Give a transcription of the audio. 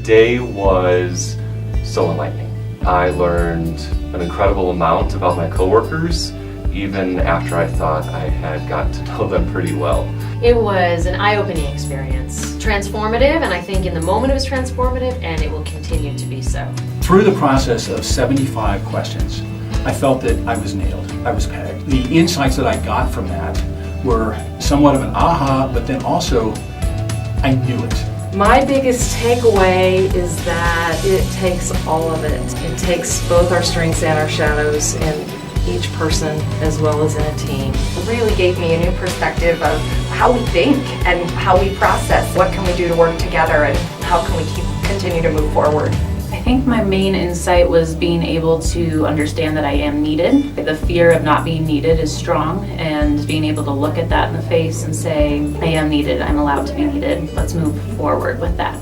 Today was so enlightening. I learned an incredible amount about my coworkers, even after I thought I had gotten to know them pretty well. It was an eye-opening experience. Transformative, and I think in the moment it was transformative, and it will continue to be so. Through the process of 75 questions, I felt that I was nailed, I was pegged. The insights that I got from that were somewhat of an aha, but then also I knew it. My biggest takeaway is that it takes all of it. It takes both our strengths and our shadows in each person as well as in a team. It really gave me a new perspective of how we think and how we process. What can we do to work together and how can we continue to move forward? I think my main insight was being able to understand that I am needed. The fear of not being needed is strong, and being able to look at that in the face and say, I am needed, I'm allowed to be needed, let's move forward with that.